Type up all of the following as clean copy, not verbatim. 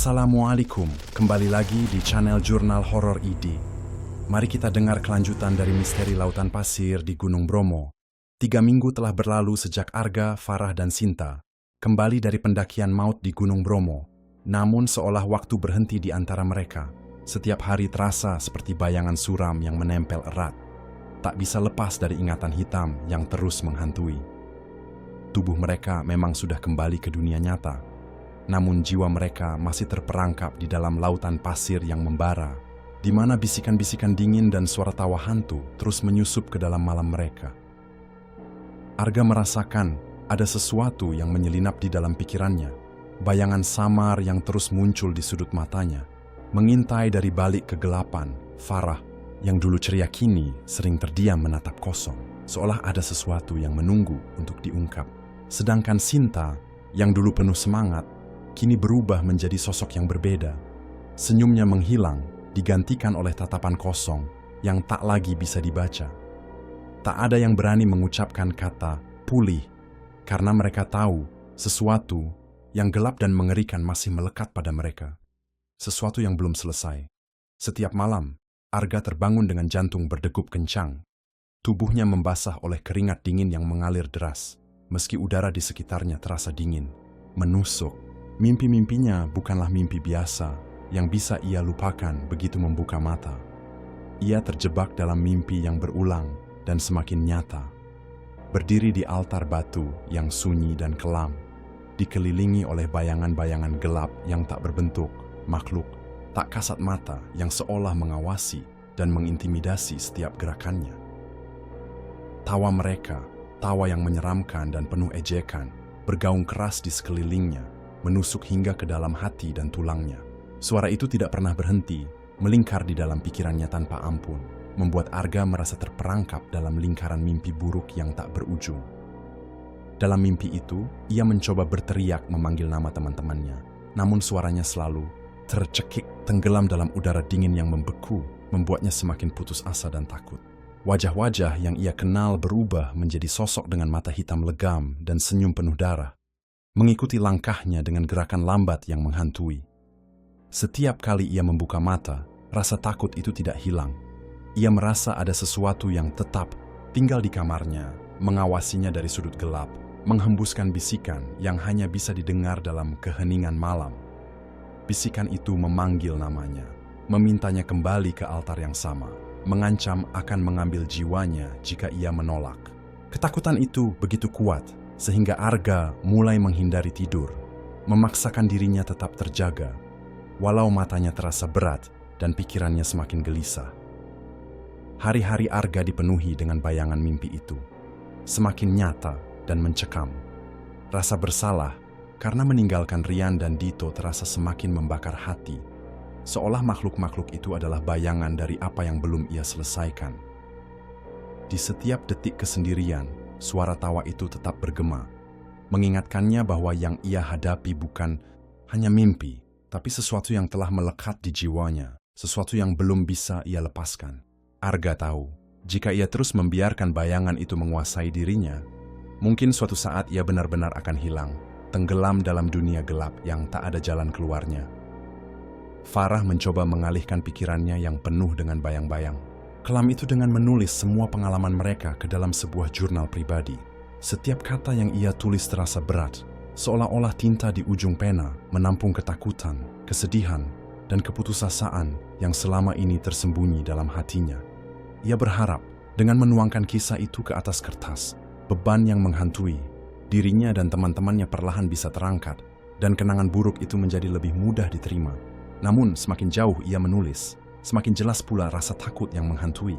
Assalamualaikum, kembali lagi di channel Jurnal Horor ID. Mari kita dengar kelanjutan dari misteri lautan pasir di Gunung Bromo. 3 minggu telah berlalu sejak Arga, Farah, dan Sinta kembali dari pendakian maut di Gunung Bromo. Namun seolah waktu berhenti di antara mereka. Setiap hari terasa seperti bayangan suram yang menempel erat. Tak bisa lepas dari ingatan hitam yang terus menghantui. Tubuh mereka memang sudah kembali ke dunia nyata. Namun jiwa mereka masih terperangkap di dalam lautan pasir yang membara, di mana bisikan-bisikan dingin dan suara tawa hantu terus menyusup ke dalam malam mereka. Arga merasakan ada sesuatu yang menyelinap di dalam pikirannya, bayangan samar yang terus muncul di sudut matanya, mengintai dari balik kegelapan. Farah, yang dulu ceria kini sering terdiam menatap kosong, seolah ada sesuatu yang menunggu untuk diungkap. Sedangkan Sinta, yang dulu penuh semangat, kini berubah menjadi sosok yang berbeda. Senyumnya menghilang, digantikan oleh tatapan kosong yang tak lagi bisa dibaca. Tak ada yang berani mengucapkan kata pulih, karena mereka tahu sesuatu yang gelap dan mengerikan masih melekat pada mereka. Sesuatu yang belum selesai. Setiap malam, Arga terbangun dengan jantung berdegup kencang. Tubuhnya membasah oleh keringat dingin yang mengalir deras, meski udara di sekitarnya terasa dingin, menusuk. Mimpi-mimpinya bukanlah mimpi biasa yang bisa ia lupakan begitu membuka mata. Ia terjebak dalam mimpi yang berulang dan semakin nyata. Berdiri di altar batu yang sunyi dan kelam, dikelilingi oleh bayangan-bayangan gelap yang tak berbentuk, makhluk tak kasat mata yang seolah mengawasi dan mengintimidasi setiap gerakannya. Tawa mereka, tawa yang menyeramkan dan penuh ejekan, bergaung keras di sekelilingnya, menusuk hingga ke dalam hati dan tulangnya. Suara itu tidak pernah berhenti, melingkar di dalam pikirannya tanpa ampun, membuat Arga merasa terperangkap dalam lingkaran mimpi buruk yang tak berujung. Dalam mimpi itu, ia mencoba berteriak memanggil nama teman-temannya, namun suaranya selalu tercekik, tenggelam dalam udara dingin yang membeku, membuatnya semakin putus asa dan takut. Wajah-wajah yang ia kenal berubah menjadi sosok dengan mata hitam legam dan senyum penuh darah, mengikuti langkahnya dengan gerakan lambat yang menghantui. Setiap kali ia membuka mata, rasa takut itu tidak hilang. Ia merasa ada sesuatu yang tetap tinggal di kamarnya, mengawasinya dari sudut gelap, menghembuskan bisikan yang hanya bisa didengar dalam keheningan malam. Bisikan itu memanggil namanya, memintanya kembali ke altar yang sama, mengancam akan mengambil jiwanya jika ia menolak. Ketakutan itu begitu kuat, sehingga Arga mulai menghindari tidur, memaksakan dirinya tetap terjaga, walau matanya terasa berat dan pikirannya semakin gelisah. Hari-hari Arga dipenuhi dengan bayangan mimpi itu, semakin nyata dan mencekam. Rasa bersalah karena meninggalkan Rian dan Dito terasa semakin membakar hati, seolah makhluk-makhluk itu adalah bayangan dari apa yang belum ia selesaikan. Di setiap detik kesendirian, suara tawa itu tetap bergema, mengingatkannya bahwa yang ia hadapi bukan hanya mimpi, tapi sesuatu yang telah melekat di jiwanya, sesuatu yang belum bisa ia lepaskan. Arga tahu, jika ia terus membiarkan bayangan itu menguasai dirinya, mungkin suatu saat ia benar-benar akan hilang, tenggelam dalam dunia gelap yang tak ada jalan keluarnya. Farah mencoba mengalihkan pikirannya yang penuh dengan bayang-bayang. Kelam itu dengan menulis semua pengalaman mereka ke dalam sebuah jurnal pribadi. Setiap kata yang ia tulis terasa berat, seolah-olah tinta di ujung pena menampung ketakutan, kesedihan, dan keputusasaan yang selama ini tersembunyi dalam hatinya. Ia berharap dengan menuangkan kisah itu ke atas kertas, beban yang menghantui dirinya dan teman-temannya perlahan bisa terangkat, dan kenangan buruk itu menjadi lebih mudah diterima. Namun semakin jauh ia menulis, semakin jelas pula rasa takut yang menghantui.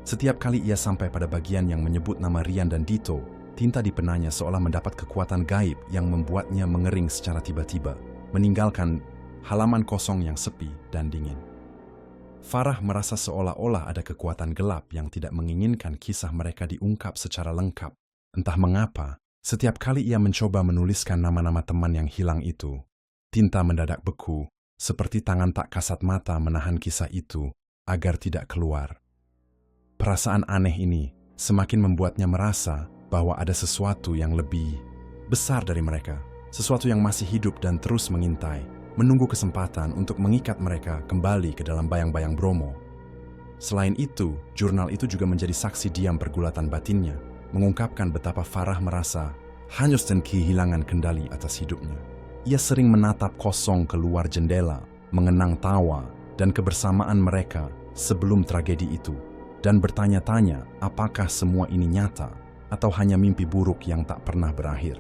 Setiap kali ia sampai pada bagian yang menyebut nama Rian dan Dito, tinta di penanya seolah mendapat kekuatan gaib yang membuatnya mengering secara tiba-tiba, meninggalkan halaman kosong yang sepi dan dingin. Farah merasa seolah-olah ada kekuatan gelap yang tidak menginginkan kisah mereka diungkap secara lengkap. Entah mengapa, setiap kali ia mencoba menuliskan nama-nama teman yang hilang itu, tinta mendadak beku, seperti tangan tak kasat mata menahan kisah itu agar tidak keluar. Perasaan aneh ini semakin membuatnya merasa bahwa ada sesuatu yang lebih besar dari mereka, sesuatu yang masih hidup dan terus mengintai, menunggu kesempatan untuk mengikat mereka kembali ke dalam bayang-bayang Bromo. Selain itu, jurnal itu juga menjadi saksi diam pergulatan batinnya, mengungkapkan betapa Farah merasa hanyut dan kehilangan kendali atas hidupnya. Ia sering menatap kosong keluar jendela, mengenang tawa dan kebersamaan mereka sebelum tragedi itu, dan bertanya-tanya apakah semua ini nyata atau hanya mimpi buruk yang tak pernah berakhir.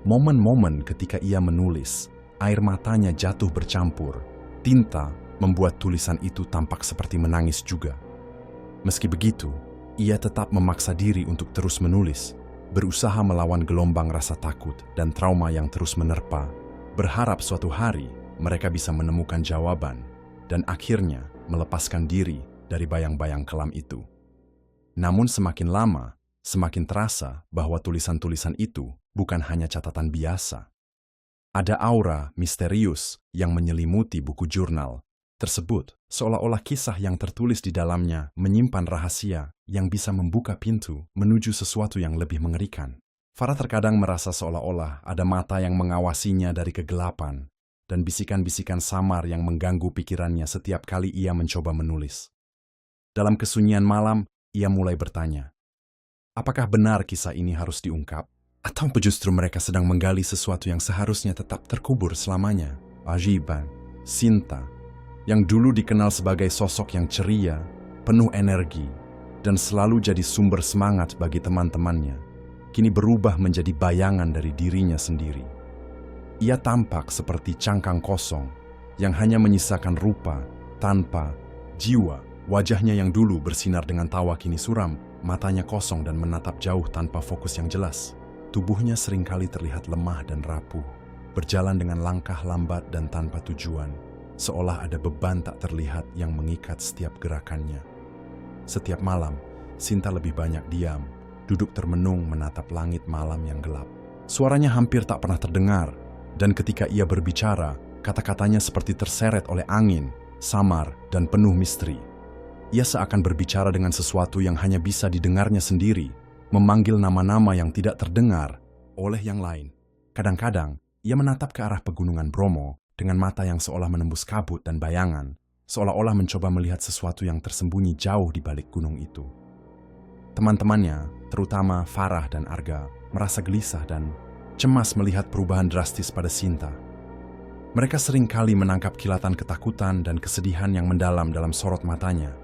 Momen-momen ketika ia menulis, air matanya jatuh bercampur, tinta membuat tulisan itu tampak seperti menangis juga. Meski begitu, ia tetap memaksa diri untuk terus menulis, berusaha melawan gelombang rasa takut dan trauma yang terus menerpa, berharap suatu hari mereka bisa menemukan jawaban dan akhirnya melepaskan diri dari bayang-bayang kelam itu. Namun semakin lama, semakin terasa bahwa tulisan-tulisan itu bukan hanya catatan biasa. Ada aura misterius yang menyelimuti buku jurnal tersebut, seolah-olah kisah yang tertulis di dalamnya menyimpan rahasia yang bisa membuka pintu menuju sesuatu yang lebih mengerikan. Farah terkadang merasa seolah-olah ada mata yang mengawasinya dari kegelapan dan bisikan-bisikan samar yang mengganggu pikirannya setiap kali ia mencoba menulis. Dalam kesunyian malam, ia mulai bertanya, apakah benar kisah ini harus diungkap? Atau justru mereka sedang menggali sesuatu yang seharusnya tetap terkubur selamanya? Ajiban, Sinta, yang dulu dikenal sebagai sosok yang ceria, penuh energi, dan selalu jadi sumber semangat bagi teman-temannya, kini berubah menjadi bayangan dari dirinya sendiri. Ia tampak seperti cangkang kosong yang hanya menyisakan rupa tanpa jiwa. Wajahnya yang dulu bersinar dengan tawa kini suram, matanya kosong dan menatap jauh tanpa fokus yang jelas. Tubuhnya seringkali terlihat lemah dan rapuh, berjalan dengan langkah lambat dan tanpa tujuan, seolah ada beban tak terlihat yang mengikat setiap gerakannya. Setiap malam, Sinta lebih banyak diam, duduk termenung menatap langit malam yang gelap. Suaranya hampir tak pernah terdengar, dan ketika ia berbicara, kata-katanya seperti terseret oleh angin, samar dan penuh misteri. Ia seakan berbicara dengan sesuatu yang hanya bisa didengarnya sendiri, memanggil nama-nama yang tidak terdengar oleh yang lain. Kadang-kadang, ia menatap ke arah pegunungan Bromo dengan mata yang seolah menembus kabut dan bayangan, seolah-olah mencoba melihat sesuatu yang tersembunyi jauh di balik gunung itu. Teman-temannya, terutama Farah dan Arga, merasa gelisah dan cemas melihat perubahan drastis pada Sinta. Mereka sering kali menangkap kilatan ketakutan dan kesedihan yang mendalam dalam sorot matanya,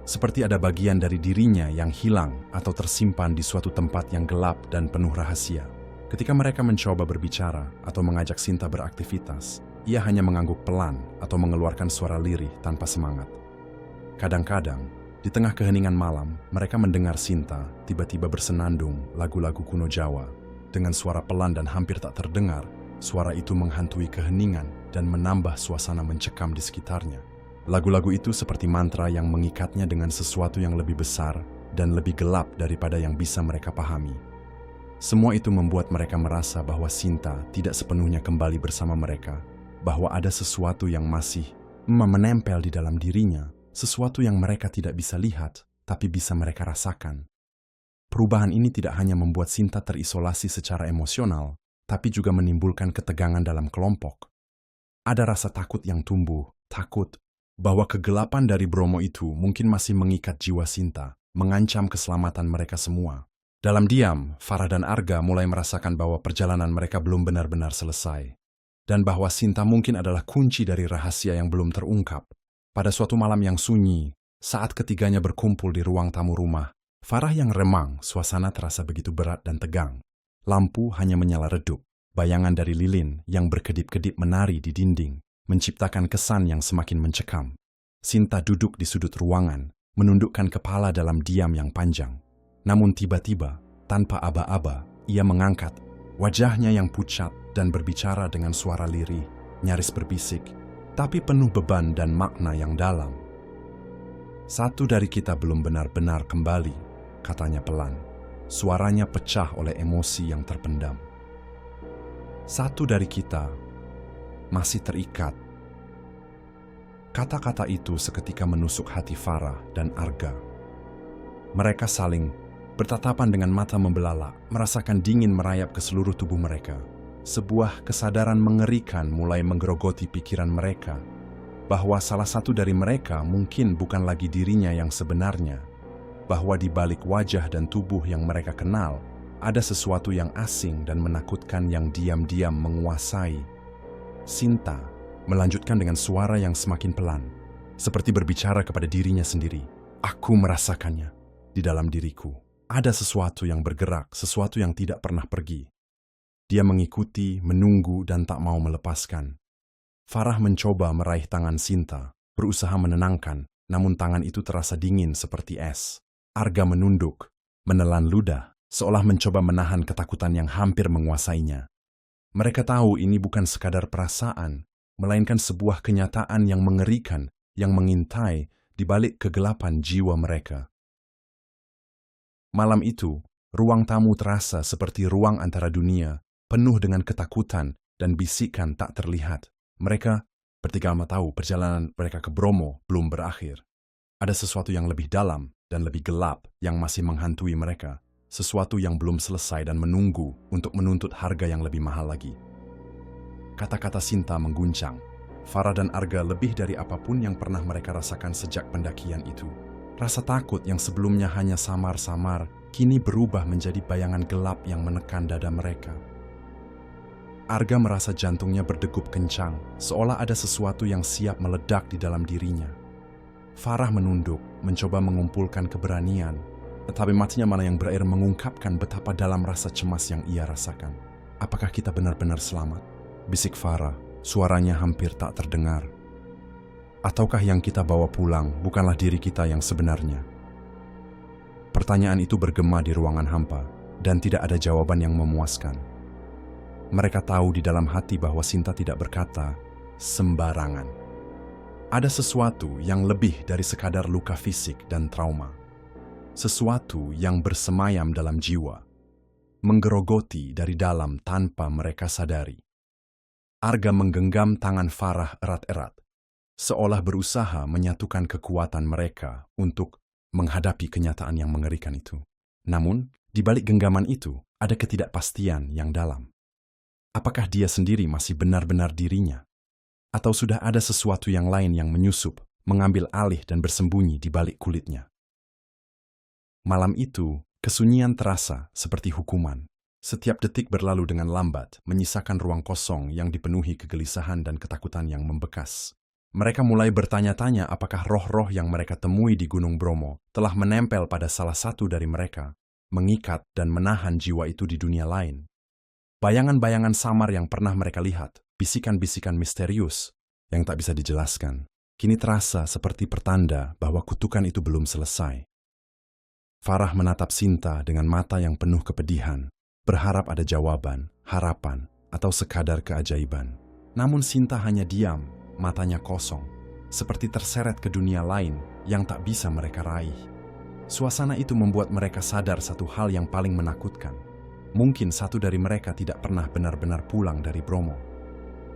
seperti ada bagian dari dirinya yang hilang atau tersimpan di suatu tempat yang gelap dan penuh rahasia. Ketika mereka mencoba berbicara atau mengajak Sinta beraktivitas, ia hanya mengangguk pelan atau mengeluarkan suara lirih tanpa semangat. Kadang-kadang, di tengah keheningan malam, mereka mendengar Sinta tiba-tiba bersenandung lagu-lagu kuno Jawa. Dengan suara pelan dan hampir tak terdengar, suara itu menghantui keheningan dan menambah suasana mencekam di sekitarnya. Lagu-lagu itu seperti mantra yang mengikatnya dengan sesuatu yang lebih besar dan lebih gelap daripada yang bisa mereka pahami. Semua itu membuat mereka merasa bahwa Sinta tidak sepenuhnya kembali bersama mereka, bahwa ada sesuatu yang masih menempel di dalam dirinya, sesuatu yang mereka tidak bisa lihat, tapi bisa mereka rasakan. Perubahan ini tidak hanya membuat Sinta terisolasi secara emosional, tapi juga menimbulkan ketegangan dalam kelompok. Ada rasa takut yang tumbuh, takut bahwa kegelapan dari Bromo itu mungkin masih mengikat jiwa Sinta, mengancam keselamatan mereka semua. Dalam diam, Farah dan Arga mulai merasakan bahwa perjalanan mereka belum benar-benar selesai, dan bahwa Sinta mungkin adalah kunci dari rahasia yang belum terungkap. Pada suatu malam yang sunyi, saat ketiganya berkumpul di ruang tamu rumah, Farah yang remang, suasana terasa begitu berat dan tegang. Lampu hanya menyala redup, bayangan dari lilin yang berkedip-kedip menari di dinding, menciptakan kesan yang semakin mencekam. Sinta duduk di sudut ruangan, menundukkan kepala dalam diam yang panjang. Namun tiba-tiba, tanpa aba-aba, ia mengangkat wajahnya yang pucat dan berbicara dengan suara lirih, nyaris berbisik, tapi penuh beban dan makna yang dalam. "Satu dari kita belum benar-benar kembali," katanya pelan. Suaranya pecah oleh emosi yang terpendam. "Satu dari kita masih terikat." Kata-kata itu seketika menusuk hati Farah dan Arga. Mereka saling bertatapan dengan mata membelalak, merasakan dingin merayap ke seluruh tubuh mereka. sebuah kesadaran mengerikan mulai menggerogoti pikiran mereka, bahwa salah satu dari mereka mungkin bukan lagi dirinya yang sebenarnya, bahwa di balik wajah dan tubuh yang mereka kenal, ada sesuatu yang asing dan menakutkan yang diam-diam menguasai. Sinta melanjutkan dengan suara yang semakin pelan, seperti berbicara kepada dirinya sendiri. Aku merasakannya di dalam diriku. Ada sesuatu yang bergerak, sesuatu yang tidak pernah pergi. Dia mengikuti, menunggu, dan tak mau melepaskan. Farah mencoba meraih tangan Sinta, berusaha menenangkan, namun tangan itu terasa dingin seperti es. Arga menunduk, menelan ludah, seolah mencoba menahan ketakutan yang hampir menguasainya. Mereka tahu ini bukan sekadar perasaan, melainkan sebuah kenyataan yang mengerikan, yang mengintai di balik kegelapan jiwa mereka. Malam itu, ruang tamu terasa seperti ruang antara dunia, penuh dengan ketakutan dan bisikan tak terlihat. Mereka bertiga tahu perjalanan mereka ke Bromo belum berakhir. Ada sesuatu yang lebih dalam dan lebih gelap yang masih menghantui mereka. Sesuatu yang belum selesai dan menunggu untuk menuntut harga yang lebih mahal lagi. Kata-kata Sinta mengguncang. Farah dan Arga lebih dari apapun yang pernah mereka rasakan sejak pendakian itu. Rasa takut yang sebelumnya hanya samar-samar, kini berubah menjadi bayangan gelap yang menekan dada mereka. Arga merasa jantungnya berdegup kencang, seolah ada sesuatu yang siap meledak di dalam dirinya. Farah menunduk, mencoba mengumpulkan keberanian, tetapi matinya malah yang berakhir mengungkapkan betapa dalam rasa cemas yang ia rasakan. Apakah kita benar-benar selamat? Bisik Farah, suaranya hampir tak terdengar. Ataukah yang kita bawa pulang bukanlah diri kita yang sebenarnya? Pertanyaan itu bergema di ruangan hampa, dan tidak ada jawaban yang memuaskan. Mereka tahu di dalam hati bahwa Sinta tidak berkata sembarangan. Ada sesuatu yang lebih dari sekadar luka fisik dan trauma. Sesuatu yang bersemayam dalam jiwa, menggerogoti dari dalam tanpa mereka sadari. Arga menggenggam tangan Farah erat-erat, seolah berusaha menyatukan kekuatan mereka untuk menghadapi kenyataan yang mengerikan itu. Namun, di balik genggaman itu, ada ketidakpastian yang dalam. Apakah dia sendiri masih benar-benar dirinya? Atau sudah ada sesuatu yang lain yang menyusup, mengambil alih dan bersembunyi di balik kulitnya? Malam itu, kesunyian terasa seperti hukuman. Setiap detik berlalu dengan lambat, menyisakan ruang kosong yang dipenuhi kegelisahan dan ketakutan yang membekas. Mereka mulai bertanya-tanya apakah roh-roh yang mereka temui di Gunung Bromo telah menempel pada salah satu dari mereka, mengikat dan menahan jiwa itu di dunia lain. Bayangan-bayangan samar yang pernah mereka lihat, bisikan-bisikan misterius yang tak bisa dijelaskan, kini terasa seperti pertanda bahwa kutukan itu belum selesai. Farah menatap Sinta dengan mata yang penuh kepedihan, berharap ada jawaban, harapan, atau sekadar keajaiban. Namun Sinta hanya diam, matanya kosong, seperti terseret ke dunia lain yang tak bisa mereka raih. Suasana itu membuat mereka sadar satu hal yang paling menakutkan. Mungkin satu dari mereka tidak pernah benar-benar pulang dari Bromo.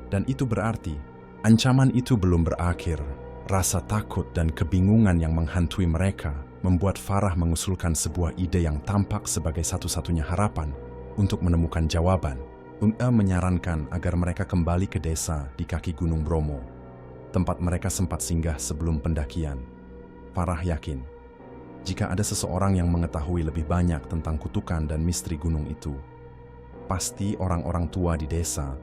Dan itu berarti, ancaman itu belum berakhir. Rasa takut dan kebingungan yang menghantui mereka membuat Farah mengusulkan sebuah ide yang tampak sebagai satu-satunya harapan untuk menemukan jawaban. Ia menyarankan agar mereka kembali ke desa di kaki Gunung Bromo, tempat mereka sempat singgah sebelum pendakian. Farah yakin, jika ada seseorang yang mengetahui lebih banyak tentang kutukan dan misteri gunung itu, pasti orang-orang tua di desa.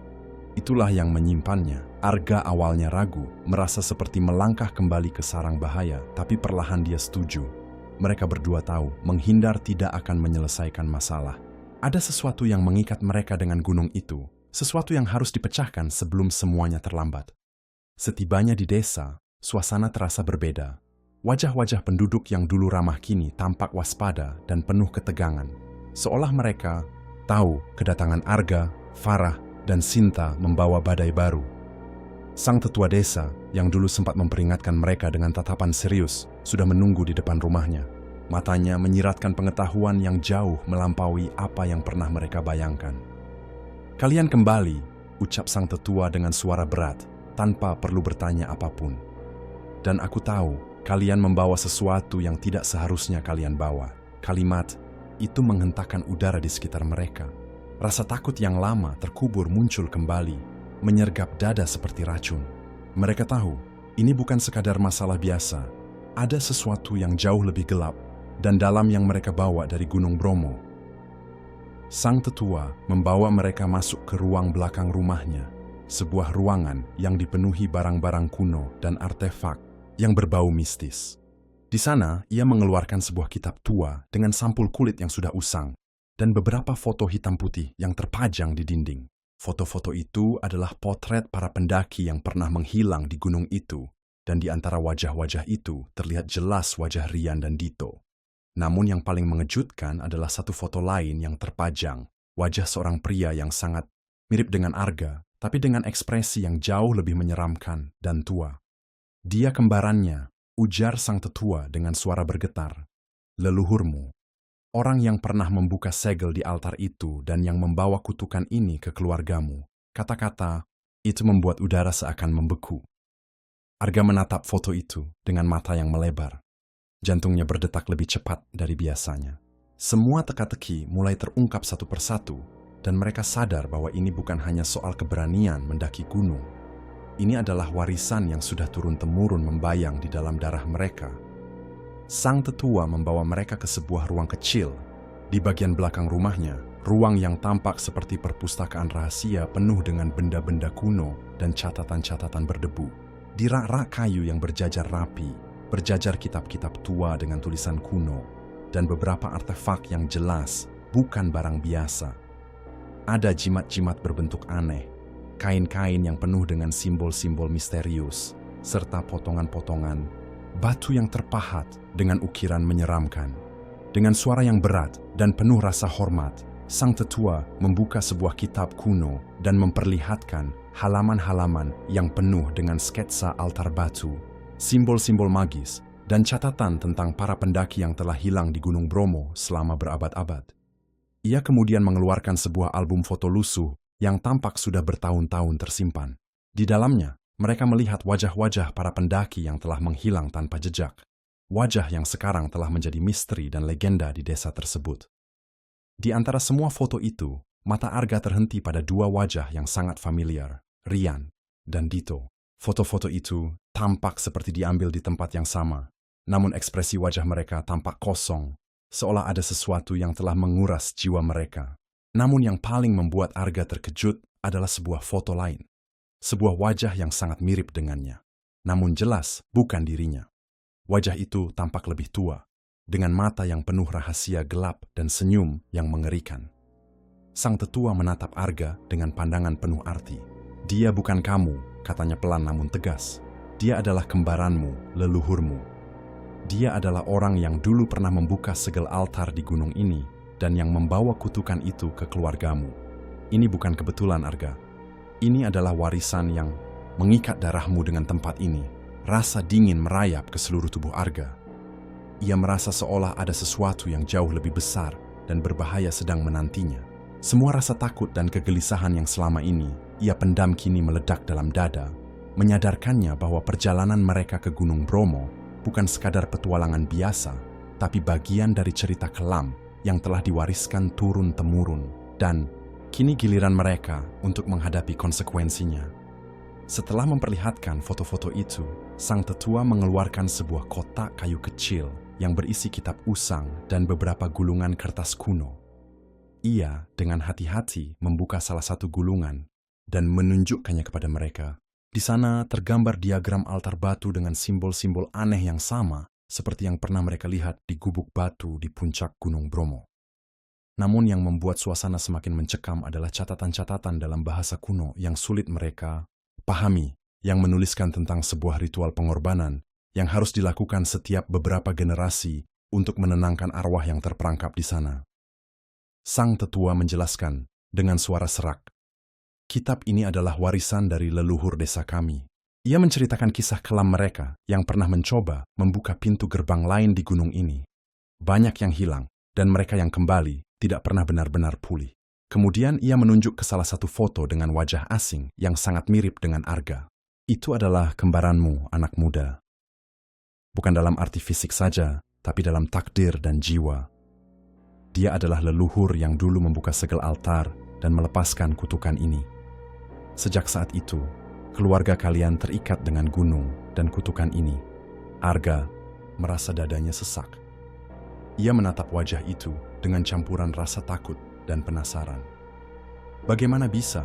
Itulah yang menyimpannya. Arga awalnya ragu, merasa seperti melangkah kembali ke sarang bahaya, tapi perlahan dia setuju. Mereka berdua tahu, menghindar tidak akan menyelesaikan masalah. Ada sesuatu yang mengikat mereka dengan gunung itu, sesuatu yang harus dipecahkan sebelum semuanya terlambat. Setibanya di desa, suasana terasa berbeda. Wajah-wajah penduduk yang dulu ramah kini tampak waspada dan penuh ketegangan. Seolah mereka tahu kedatangan Arga, Farah, dan Sinta membawa badai baru. Sang tetua desa yang dulu sempat memperingatkan mereka dengan tatapan serius sudah menunggu di depan rumahnya. Matanya menyiratkan pengetahuan yang jauh melampaui apa yang pernah mereka bayangkan. "Kalian kembali," ucap sang tetua dengan suara berat, tanpa perlu bertanya apapun. "Dan aku tahu, kalian membawa sesuatu yang tidak seharusnya kalian bawa." Kalimat itu menghentakkan udara di sekitar mereka. Rasa takut yang lama terkubur muncul kembali, menyergap dada seperti racun. Mereka tahu, ini bukan sekadar masalah biasa. Ada sesuatu yang jauh lebih gelap dan dalam yang mereka bawa dari Gunung Bromo. Sang tetua membawa mereka masuk ke ruang belakang rumahnya, sebuah ruangan yang dipenuhi barang-barang kuno dan artefak yang berbau mistis. Di sana, ia mengeluarkan sebuah kitab tua dengan sampul kulit yang sudah usang dan beberapa foto hitam putih yang terpajang di dinding. Foto-foto itu adalah potret para pendaki yang pernah menghilang di gunung itu, dan di antara wajah-wajah itu terlihat jelas wajah Rian dan Dito. Namun yang paling mengejutkan adalah satu foto lain yang terpajang, wajah seorang pria yang sangat mirip dengan Arga, tapi dengan ekspresi yang jauh lebih menyeramkan dan tua. Dia kembarannya, ujar sang tetua dengan suara bergetar. Leluhurmu. Orang yang pernah membuka segel di altar itu dan yang membawa kutukan ini ke keluargamu. Kata-kata itu membuat udara seakan membeku. Arga menatap foto itu dengan mata yang melebar. Jantungnya berdetak lebih cepat dari biasanya. Semua teka-teki mulai terungkap satu persatu, dan mereka sadar bahwa ini bukan hanya soal keberanian mendaki gunung. Ini adalah warisan yang sudah turun-temurun membayang di dalam darah mereka. Sang tetua membawa mereka ke sebuah ruang kecil. Di bagian belakang rumahnya, ruang yang tampak seperti perpustakaan rahasia penuh dengan benda-benda kuno dan catatan-catatan berdebu. Di rak-rak kayu yang berjajar rapi, berjajar kitab-kitab tua dengan tulisan kuno, dan beberapa artefak yang jelas bukan barang biasa. Ada jimat-jimat berbentuk aneh, kain-kain yang penuh dengan simbol-simbol misterius, serta potongan-potongan batu yang terpahat dengan ukiran menyeramkan. Dengan suara yang berat dan penuh rasa hormat, sang tetua membuka sebuah kitab kuno dan memperlihatkan halaman-halaman yang penuh dengan sketsa altar batu, simbol-simbol magis, dan catatan tentang para pendaki yang telah hilang di Gunung Bromo selama berabad-abad. Ia kemudian mengeluarkan sebuah album foto lusuh yang tampak sudah bertahun-tahun tersimpan. Di dalamnya, mereka melihat wajah-wajah para pendaki yang telah menghilang tanpa jejak. Wajah yang sekarang telah menjadi misteri dan legenda di desa tersebut. Di antara semua foto itu, mata Arga terhenti pada dua wajah yang sangat familiar, Rian dan Dito. Foto-foto itu tampak seperti diambil di tempat yang sama, namun ekspresi wajah mereka tampak kosong, seolah ada sesuatu yang telah menguras jiwa mereka. Namun yang paling membuat Arga terkejut adalah sebuah foto lain. Sebuah wajah yang sangat mirip dengannya, namun jelas bukan dirinya. Wajah itu tampak lebih tua, dengan mata yang penuh rahasia gelap dan senyum yang mengerikan. Sang tetua menatap Arga dengan pandangan penuh arti. Dia bukan kamu, katanya pelan namun tegas. Dia adalah kembaranmu, leluhurmu. Dia adalah orang yang dulu pernah membuka segel altar di gunung ini dan yang membawa kutukan itu ke keluargamu. Ini bukan kebetulan, Arga. Ini adalah warisan yang mengikat darahmu dengan tempat ini. Rasa dingin merayap ke seluruh tubuh Arga. Ia merasa seolah ada sesuatu yang jauh lebih besar dan berbahaya sedang menantinya. Semua rasa takut dan kegelisahan yang selama ini ia pendam kini meledak dalam dada, menyadarkannya bahwa perjalanan mereka ke Gunung Bromo bukan sekadar petualangan biasa, tapi bagian dari cerita kelam yang telah diwariskan turun-temurun, dan kini giliran mereka untuk menghadapi konsekuensinya. Setelah memperlihatkan foto-foto itu, sang tetua mengeluarkan sebuah kotak kayu kecil yang berisi kitab usang dan beberapa gulungan kertas kuno. Ia dengan hati-hati membuka salah satu gulungan dan menunjukkannya kepada mereka. Di sana tergambar diagram altar batu dengan simbol-simbol aneh yang sama seperti yang pernah mereka lihat di gubuk batu di puncak Gunung Bromo. Namun yang membuat suasana semakin mencekam adalah catatan-catatan dalam bahasa kuno yang sulit mereka pahami, yang menuliskan tentang sebuah ritual pengorbanan yang harus dilakukan setiap beberapa generasi untuk menenangkan arwah yang terperangkap di sana. Sang tetua menjelaskan dengan suara serak, kitab ini adalah warisan dari leluhur desa kami. Ia menceritakan kisah kelam mereka yang pernah mencoba membuka pintu gerbang lain di gunung ini. Banyak yang hilang, dan mereka yang kembali tidak pernah benar-benar pulih. Kemudian ia menunjuk ke salah satu foto dengan wajah asing yang sangat mirip dengan Arga. Itu adalah kembaranmu, anak muda. Bukan dalam arti fisik saja, tapi dalam takdir dan jiwa. Dia adalah leluhur yang dulu membuka segel altar dan melepaskan kutukan ini. Sejak saat itu, keluarga kalian terikat dengan gunung dan kutukan ini. Arga merasa dadanya sesak. Ia menatap wajah itu dengan campuran rasa takut dan penasaran. "Bagaimana bisa?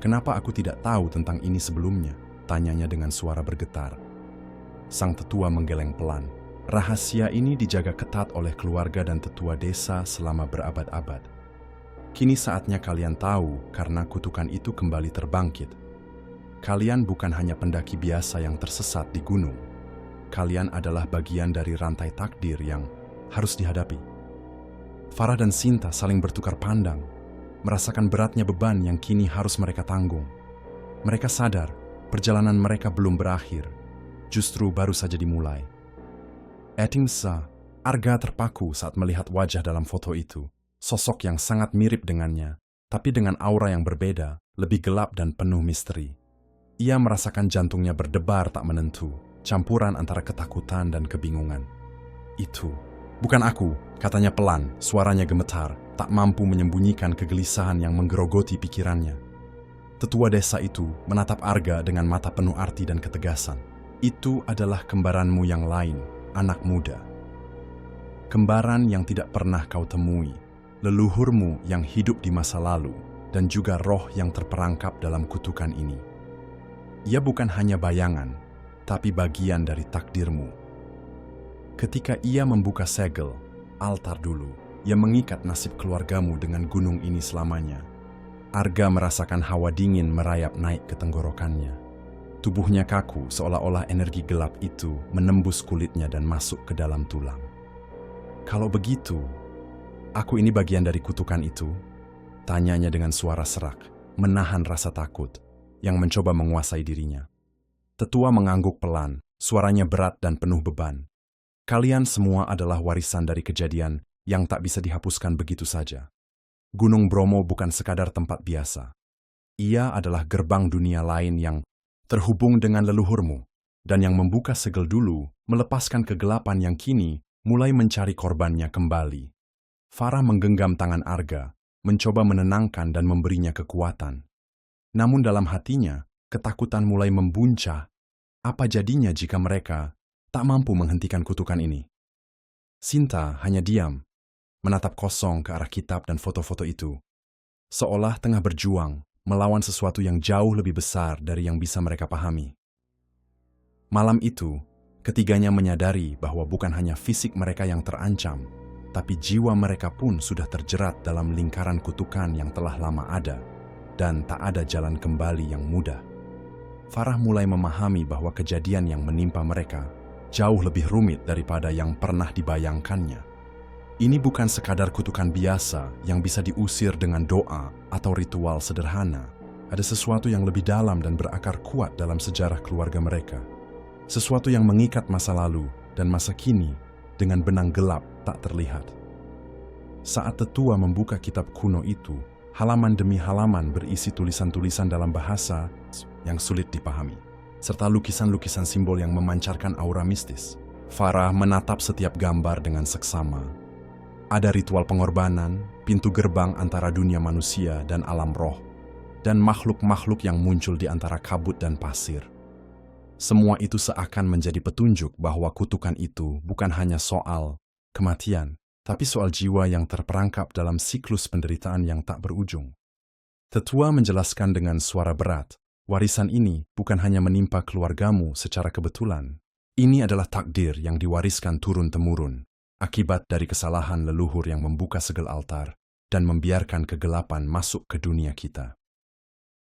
Kenapa aku tidak tahu tentang ini sebelumnya?" tanyanya dengan suara bergetar. Sang tetua menggeleng pelan. Rahasia ini dijaga ketat oleh keluarga dan tetua desa selama berabad-abad. Kini saatnya kalian tahu karena kutukan itu kembali terbangkit. Kalian bukan hanya pendaki biasa yang tersesat di gunung. Kalian adalah bagian dari rantai takdir yang harus dihadapi. Farah dan Sinta saling bertukar pandang, merasakan beratnya beban yang kini harus mereka tanggung. Mereka sadar perjalanan mereka belum berakhir, justru baru saja dimulai. Etingsa, Arga terpaku saat melihat wajah dalam foto itu. Sosok yang sangat mirip dengannya, tapi dengan aura yang berbeda, lebih gelap dan penuh misteri. Ia merasakan jantungnya berdebar tak menentu, campuran antara ketakutan dan kebingungan. "Itu bukan aku," katanya pelan, suaranya gemetar, tak mampu menyembunyikan kegelisahan yang menggerogoti pikirannya. Tetua desa itu menatap Arga dengan mata penuh arti dan ketegasan. "Itu adalah kembaranmu yang lain, anak muda. Kembaran yang tidak pernah kau temui, leluhurmu yang hidup di masa lalu, dan juga roh yang terperangkap dalam kutukan ini. Ia bukan hanya bayangan, tapi bagian dari takdirmu." Ketika ia membuka segel, altar dulu, yang mengikat nasib keluargamu dengan gunung ini selamanya, Arga merasakan hawa dingin merayap naik ke tenggorokannya. Tubuhnya kaku seolah-olah energi gelap itu menembus kulitnya dan masuk ke dalam tulang. "Kalau begitu, aku ini bagian dari kutukan itu?" tanyanya dengan suara serak, menahan rasa takut yang mencoba menguasai dirinya. Tetua mengangguk pelan, suaranya berat dan penuh beban. "Kalian semua adalah warisan dari kejadian yang tak bisa dihapuskan begitu saja. Gunung Bromo bukan sekadar tempat biasa. Ia adalah gerbang dunia lain yang terhubung dengan leluhurmu, dan yang membuka segel dulu, melepaskan kegelapan yang kini mulai mencari korbannya kembali." Farah menggenggam tangan Arga, mencoba menenangkan dan memberinya kekuatan. Namun dalam hatinya, ketakutan mulai membuncah. Apa jadinya jika mereka tak mampu menghentikan kutukan ini? Sinta hanya diam, menatap kosong ke arah kitab dan foto-foto itu, seolah tengah berjuang melawan sesuatu yang jauh lebih besar dari yang bisa mereka pahami. Malam itu, ketiganya menyadari bahwa bukan hanya fisik mereka yang terancam, tapi jiwa mereka pun sudah terjerat dalam lingkaran kutukan yang telah lama ada, dan tak ada jalan kembali yang mudah. Farah mulai memahami bahwa kejadian yang menimpa mereka jauh lebih rumit daripada yang pernah dibayangkannya. Ini bukan sekadar kutukan biasa yang bisa diusir dengan doa atau ritual sederhana. Ada sesuatu yang lebih dalam dan berakar kuat dalam sejarah keluarga mereka. Sesuatu yang mengikat masa lalu dan masa kini dengan benang gelap tak terlihat. Saat tetua membuka kitab kuno itu, halaman demi halaman berisi tulisan-tulisan dalam bahasa yang sulit dipahami, serta lukisan-lukisan simbol yang memancarkan aura mistis. Farah menatap setiap gambar dengan seksama. Ada ritual pengorbanan, pintu gerbang antara dunia manusia dan alam roh, dan makhluk-makhluk yang muncul di antara kabut dan pasir. Semua itu seakan menjadi petunjuk bahwa kutukan itu bukan hanya soal kematian, tapi soal jiwa yang terperangkap dalam siklus penderitaan yang tak berujung. Tetua menjelaskan dengan suara berat, "Warisan ini bukan hanya menimpa keluargamu secara kebetulan. Ini adalah takdir yang diwariskan turun-temurun, akibat dari kesalahan leluhur yang membuka segel altar dan membiarkan kegelapan masuk ke dunia kita.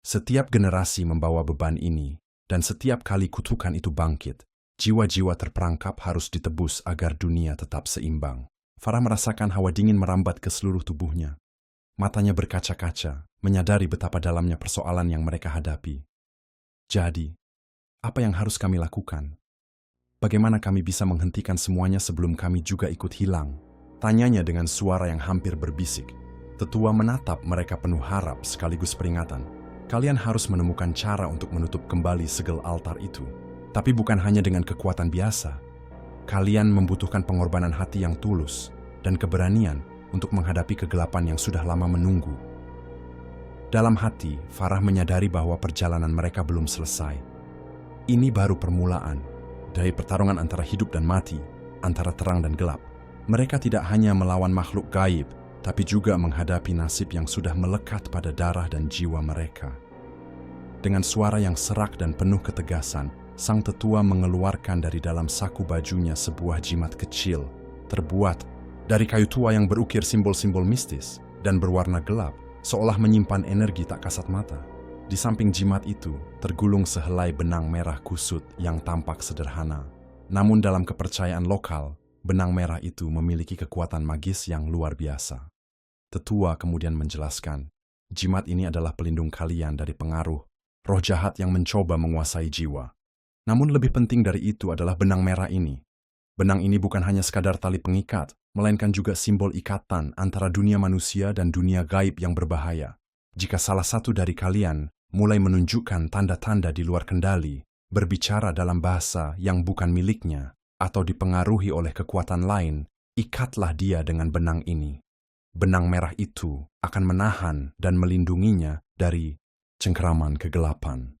Setiap generasi membawa beban ini, dan setiap kali kutukan itu bangkit, jiwa-jiwa terperangkap harus ditebus agar dunia tetap seimbang." Farah merasakan hawa dingin merambat ke seluruh tubuhnya. Matanya berkaca-kaca, menyadari betapa dalamnya persoalan yang mereka hadapi. "Jadi, apa yang harus kami lakukan? Bagaimana kami bisa menghentikan semuanya sebelum kami juga ikut hilang?" tanyanya dengan suara yang hampir berbisik. Tetua menatap mereka penuh harap sekaligus peringatan. "Kalian harus menemukan cara untuk menutup kembali segel altar itu. Tapi bukan hanya dengan kekuatan biasa. Kalian membutuhkan pengorbanan hati yang tulus dan keberanian untuk menghadapi kegelapan yang sudah lama menunggu." Dalam hati, Farah menyadari bahwa perjalanan mereka belum selesai. Ini baru permulaan dari pertarungan antara hidup dan mati, antara terang dan gelap. Mereka tidak hanya melawan makhluk gaib, tapi juga menghadapi nasib yang sudah melekat pada darah dan jiwa mereka. Dengan suara yang serak dan penuh ketegasan, sang tetua mengeluarkan dari dalam saku bajunya sebuah jimat kecil, terbuat dari kayu tua yang berukir simbol-simbol mistis dan berwarna gelap, seolah menyimpan energi tak kasat mata. Di samping jimat itu, tergulung sehelai benang merah kusut yang tampak sederhana. Namun dalam kepercayaan lokal, benang merah itu memiliki kekuatan magis yang luar biasa. Tetua kemudian menjelaskan, jimat ini adalah pelindung kalian dari pengaruh roh jahat yang mencoba menguasai jiwa. Namun lebih penting dari itu adalah benang merah ini. Benang ini bukan hanya sekadar tali pengikat, melainkan juga simbol ikatan antara dunia manusia dan dunia gaib yang berbahaya. Jika salah satu dari kalian mulai menunjukkan tanda-tanda di luar kendali, berbicara dalam bahasa yang bukan miliknya, atau dipengaruhi oleh kekuatan lain, ikatlah dia dengan benang ini. Benang merah itu akan menahan dan melindunginya dari cengkeraman kegelapan.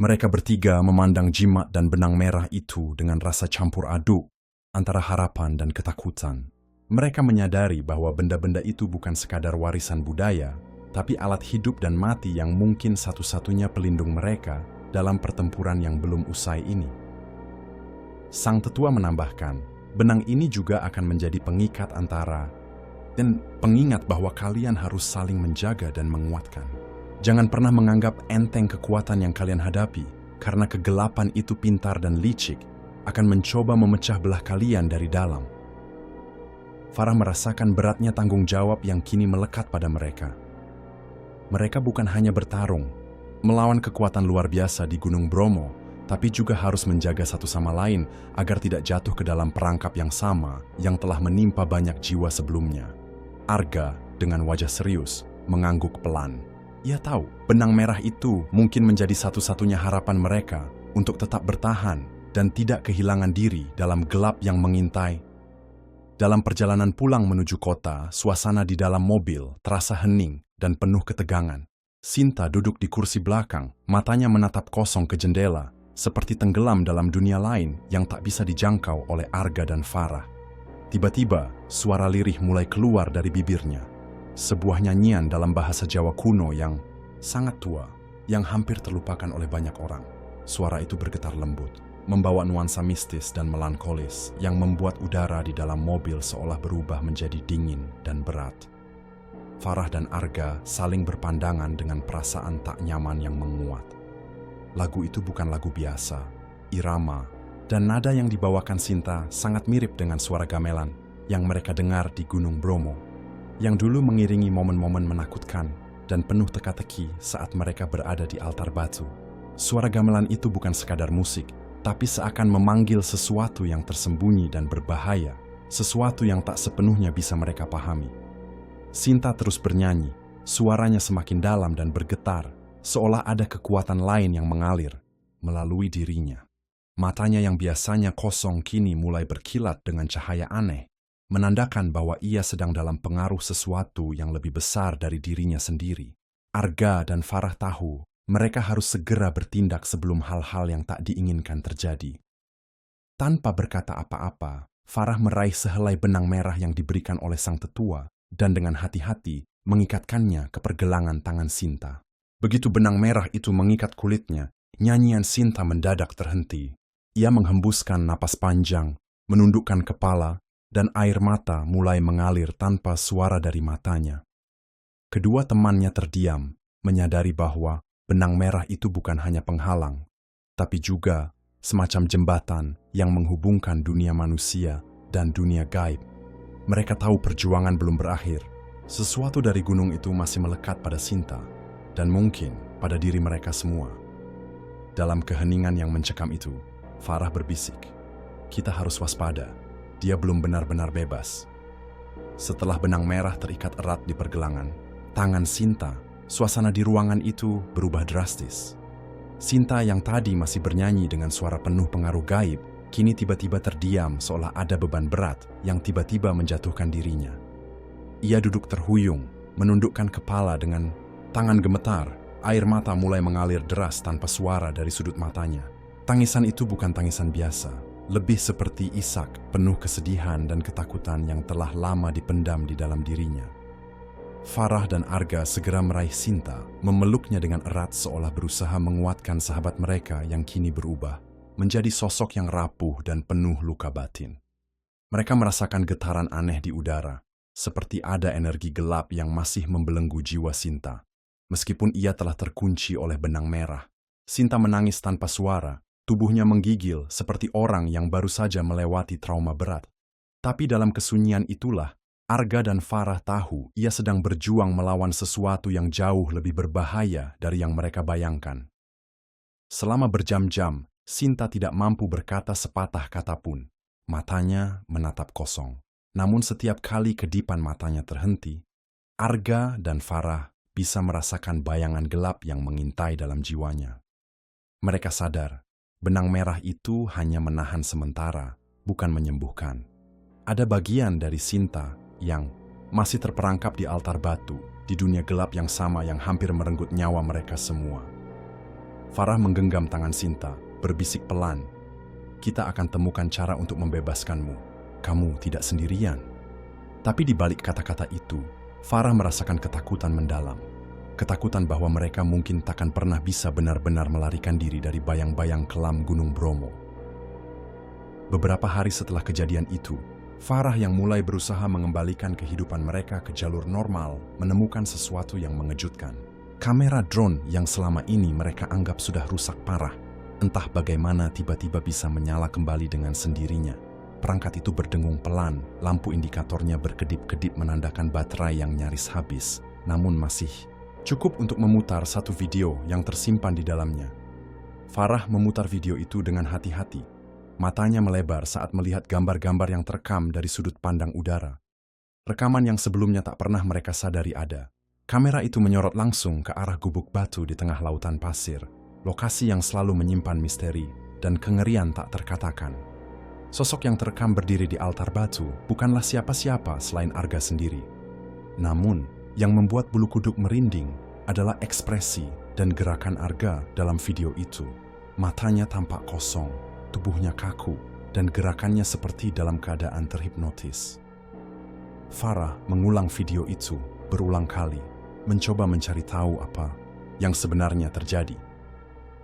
Mereka bertiga memandang jimat dan benang merah itu dengan rasa campur aduk antara harapan dan ketakutan. Mereka menyadari bahwa benda-benda itu bukan sekadar warisan budaya, tapi alat hidup dan mati yang mungkin satu-satunya pelindung mereka dalam pertempuran yang belum usai ini. Sang tetua menambahkan, benang ini juga akan menjadi pengikat antara dan pengingat bahwa kalian harus saling menjaga dan menguatkan. Jangan pernah menganggap enteng kekuatan yang kalian hadapi, karena kegelapan itu pintar dan licik, akan mencoba memecah belah kalian dari dalam. Farah merasakan beratnya tanggung jawab yang kini melekat pada mereka. Mereka bukan hanya bertarung, melawan kekuatan luar biasa di Gunung Bromo, tapi juga harus menjaga satu sama lain agar tidak jatuh ke dalam perangkap yang sama yang telah menimpa banyak jiwa sebelumnya. Arga, dengan wajah serius, mengangguk pelan. Ia tahu benang merah itu mungkin menjadi satu-satunya harapan mereka untuk tetap bertahan dan tidak kehilangan diri dalam gelap yang mengintai. Dalam perjalanan pulang menuju kota, suasana di dalam mobil terasa hening dan penuh ketegangan. Sinta duduk di kursi belakang, matanya menatap kosong ke jendela, seperti tenggelam dalam dunia lain yang tak bisa dijangkau oleh Arga dan Farah. Tiba-tiba, suara lirih mulai keluar dari bibirnya. Sebuah nyanyian dalam bahasa Jawa kuno yang sangat tua, yang hampir terlupakan oleh banyak orang. Suara itu bergetar lembut, membawa nuansa mistis dan melankolis yang membuat udara di dalam mobil seolah berubah menjadi dingin dan berat. Farah dan Arga saling berpandangan dengan perasaan tak nyaman yang menguat. Lagu itu bukan lagu biasa, irama, dan nada yang dibawakan Sinta sangat mirip dengan suara gamelan yang mereka dengar di Gunung Bromo, yang dulu mengiringi momen-momen menakutkan dan penuh teka-teki saat mereka berada di altar batu. Suara gamelan itu bukan sekadar musik, tapi seakan memanggil sesuatu yang tersembunyi dan berbahaya, sesuatu yang tak sepenuhnya bisa mereka pahami. Sinta terus bernyanyi, suaranya semakin dalam dan bergetar, seolah ada kekuatan lain yang mengalir melalui dirinya. Matanya yang biasanya kosong kini mulai berkilat dengan cahaya aneh, menandakan bahwa ia sedang dalam pengaruh sesuatu yang lebih besar dari dirinya sendiri. Arga dan Farah tahu mereka harus segera bertindak sebelum hal-hal yang tak diinginkan terjadi. Tanpa berkata apa-apa, Farah meraih sehelai benang merah yang diberikan oleh sang tetua dan dengan hati-hati mengikatkannya ke pergelangan tangan Sinta. Begitu benang merah itu mengikat kulitnya, nyanyian Sinta mendadak terhenti. Ia menghembuskan napas panjang, menundukkan kepala, dan air mata mulai mengalir tanpa suara dari matanya. Kedua temannya terdiam, menyadari bahwa benang merah itu bukan hanya penghalang, tapi juga semacam jembatan yang menghubungkan dunia manusia dan dunia gaib. Mereka tahu perjuangan belum berakhir. Sesuatu dari gunung itu masih melekat pada Sinta, dan mungkin pada diri mereka semua. Dalam keheningan yang mencekam itu, Farah berbisik, "Kita harus waspada. Dia belum benar-benar bebas." Setelah benang merah terikat erat di pergelangan tangan Sinta, suasana di ruangan itu berubah drastis. Sinta yang tadi masih bernyanyi dengan suara penuh pengaruh gaib, kini tiba-tiba terdiam seolah ada beban berat yang tiba-tiba menjatuhkan dirinya. Ia duduk terhuyung, menundukkan kepala dengan Tangan gemetar, air mata mulai mengalir deras tanpa suara dari sudut matanya. Tangisan itu bukan tangisan biasa, lebih seperti isak penuh kesedihan dan ketakutan yang telah lama dipendam di dalam dirinya. Farah dan Arga segera meraih Sinta, memeluknya dengan erat seolah berusaha menguatkan sahabat mereka yang kini berubah menjadi sosok yang rapuh dan penuh luka batin. Mereka merasakan getaran aneh di udara, seperti ada energi gelap yang masih membelenggu jiwa Sinta. Meskipun ia telah terkunci oleh benang merah, Sinta menangis tanpa suara, tubuhnya menggigil seperti orang yang baru saja melewati trauma berat. Tapi dalam kesunyian itulah, Arga dan Farah tahu ia sedang berjuang melawan sesuatu yang jauh lebih berbahaya dari yang mereka bayangkan. Selama berjam-jam, Sinta tidak mampu berkata sepatah kata pun. Matanya menatap kosong. Namun setiap kali kedipan matanya terhenti, Arga dan Farah bisa merasakan bayangan gelap yang mengintai dalam jiwanya. Mereka sadar, benang merah itu hanya menahan sementara, bukan menyembuhkan. Ada bagian dari Sinta yang masih terperangkap di altar batu, di dunia gelap yang sama yang hampir merenggut nyawa mereka semua. Farah menggenggam tangan Sinta, berbisik pelan, "Kita akan temukan cara untuk membebaskanmu. Kamu tidak sendirian." Tapi di balik kata-kata itu, Farah merasakan ketakutan mendalam. Ketakutan bahwa mereka mungkin takkan pernah bisa benar-benar melarikan diri dari bayang-bayang kelam Gunung Bromo. Beberapa hari setelah kejadian itu, Farah yang mulai berusaha mengembalikan kehidupan mereka ke jalur normal menemukan sesuatu yang mengejutkan. Kamera drone yang selama ini mereka anggap sudah rusak parah, entah bagaimana tiba-tiba bisa menyala kembali dengan sendirinya. Perangkat itu berdengung pelan, lampu indikatornya berkedip-kedip menandakan baterai yang nyaris habis, namun masih cukup untuk memutar satu video yang tersimpan di dalamnya. Farah memutar video itu dengan hati-hati. Matanya melebar saat melihat gambar-gambar yang terekam dari sudut pandang udara. Rekaman yang sebelumnya tak pernah mereka sadari ada. Kamera itu menyorot langsung ke arah gubuk batu di tengah lautan pasir, lokasi yang selalu menyimpan misteri dan kengerian tak terkatakan. Sosok yang terekam berdiri di altar batu bukanlah siapa-siapa selain Arga sendiri. Namun, yang membuat bulu kuduk merinding adalah ekspresi dan gerakan Arga dalam video itu. Matanya tampak kosong, tubuhnya kaku, dan gerakannya seperti dalam keadaan terhipnotis. Farah mengulang video itu berulang kali, mencoba mencari tahu apa yang sebenarnya terjadi.